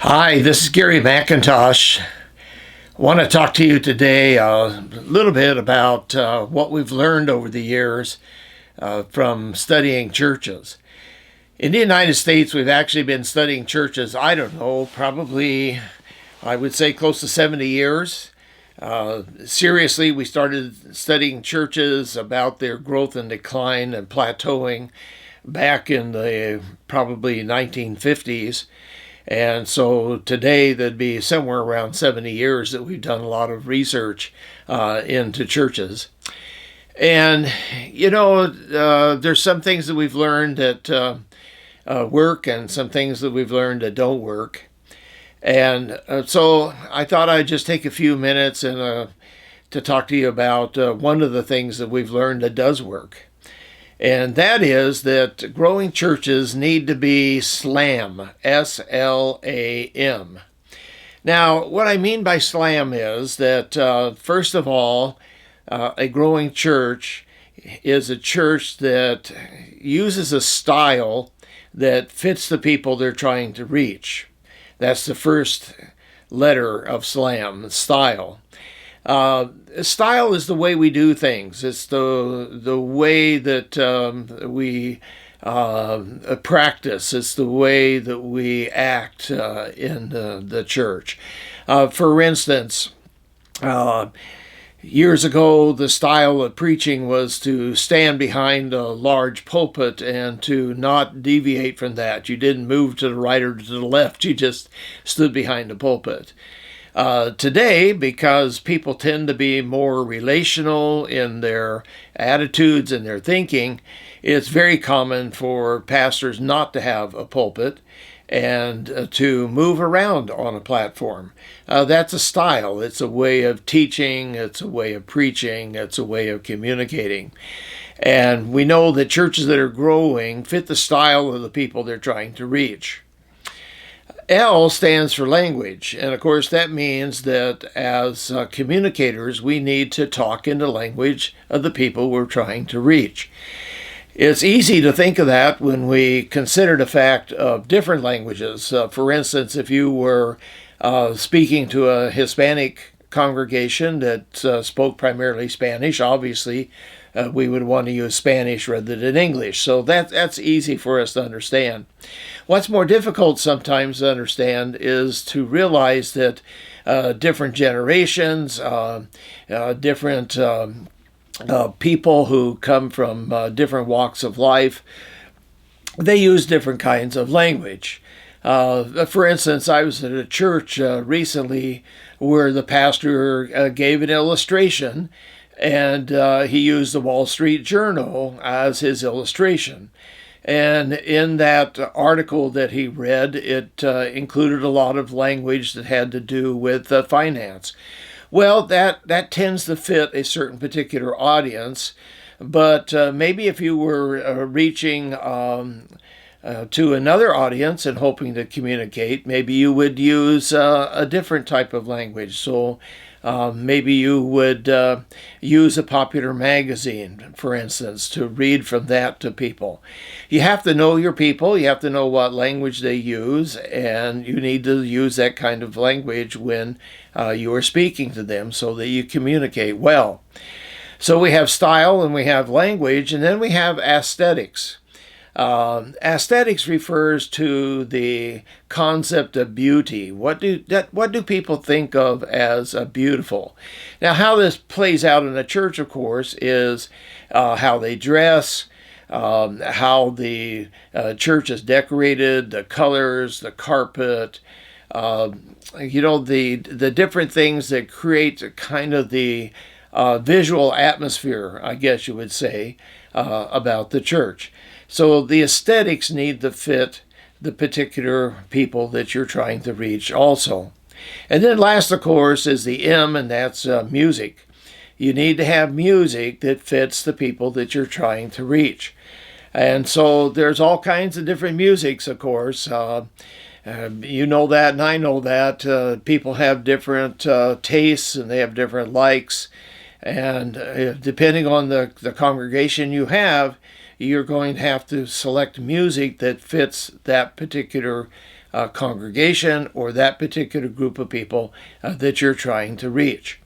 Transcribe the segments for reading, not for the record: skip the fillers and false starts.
Hi, this is Gary McIntosh. I want to talk to you today a little bit about what we've learned over the years from studying churches. In the United States, we've actually been studying churches, I don't know, probably, I would say close to 70 years. Seriously, we started studying churches about their growth and decline and plateauing back in the probably 1950s. And so today, there'd be somewhere around 70 years that we've done a lot of research into churches. And, there's some things that we've learned that work and some things that we've learned that don't work. And so I thought I'd just take a few minutes to talk to you about one of the things that we've learned that does work. And that is that growing churches need to be S.L.A.M, S-L-A-M. Now, what I mean by S.L.A.M is that, first of all, a growing church is a church that uses a style that fits the people they're trying to reach. That's the first letter of S.L.A.M, style. Style is the way we do things. It's the way that we practice. It's the way that we act in the church. For instance, years ago, the style of preaching was to stand behind a large pulpit and to not deviate from that. You didn't move to the right or to the left. You just stood behind the pulpit. Today, because people tend to be more relational in their attitudes and their thinking, it's very common for pastors not to have a pulpit and to move around on a platform. That's a style. It's a way of teaching. It's a way of preaching. It's a way of communicating. And we know that churches that are growing fit the style of the people they're trying to reach. L stands for language, and of course that means that as communicators we need to talk in the language of the people we're trying to reach. It's easy to think of that when we consider the fact of different languages. For instance, if you were speaking to a Hispanic congregation that spoke primarily Spanish, obviously we would want to use Spanish rather than English. So that's easy for us to understand. What's more difficult sometimes to understand is to realize that different generations, different people who come from different walks of life, they use different kinds of language. For instance, I was at a church recently where the pastor gave an illustration, and he used the Wall Street Journal as his illustration. And in that article that he read, it included a lot of language that had to do with finance. Well, that tends to fit a certain particular audience, but maybe if you were reaching to another audience and hoping to communicate, maybe you would use a different type of language. So maybe you would use a popular magazine, for instance, to read from that to people. You have to know your people. You have to know what language they use, and you need to use that kind of language when you are speaking to them so that you communicate well. So we have style and we have language, and then we have aesthetics. Aesthetics refers to the concept of beauty. What do people think of as beautiful? Now, how this plays out in a church, of course, is how they dress, how the church is decorated, the colors, the carpet, the different things that create kind of the visual atmosphere, I guess you would say, about the church. So the aesthetics need to fit the particular people that you're trying to reach also. And then last, of course, is the M, and that's music. You need to have music that fits the people that you're trying to reach. And so there's all kinds of different musics, of course. You know that, and I know that. People have different tastes, and they have different likes. And depending on the congregation you have, you're going to have to select music that fits that particular congregation or that particular group of people that you're trying to reach.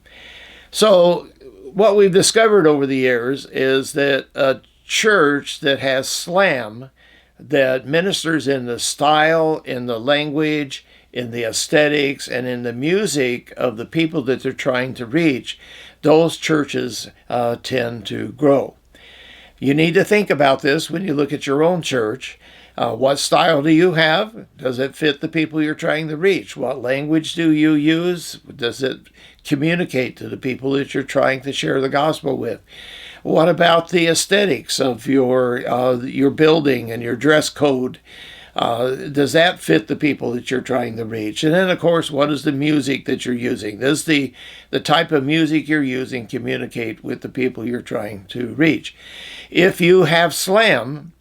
So what we've discovered over the years is that a church that has S.L.A.M, that ministers in the style, in the language, in the aesthetics, and in the music of the people that they're trying to reach, those churches tend to grow. You need to think about this when you look at your own church. What style do you have? Does it fit the people you're trying to reach? What language do you use? Does it communicate to the people that you're trying to share the gospel with? What about the aesthetics of your building and your dress code? Does that fit the people that you're trying to reach? And then, of course, what is the music that you're using? Does the type of music you're using communicate with the people you're trying to reach? If you have S.L.A.M,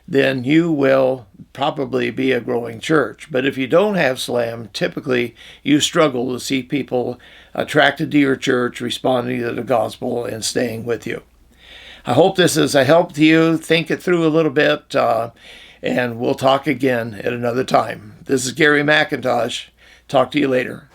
then you will probably be a growing church. But if you don't have S.L.A.M, typically you struggle to see people attracted to your church, responding to the gospel, and staying with you. I hope this is a help to you. Think it through a little bit, and we'll talk again at another time. This is Gary McIntosh. Talk to you later.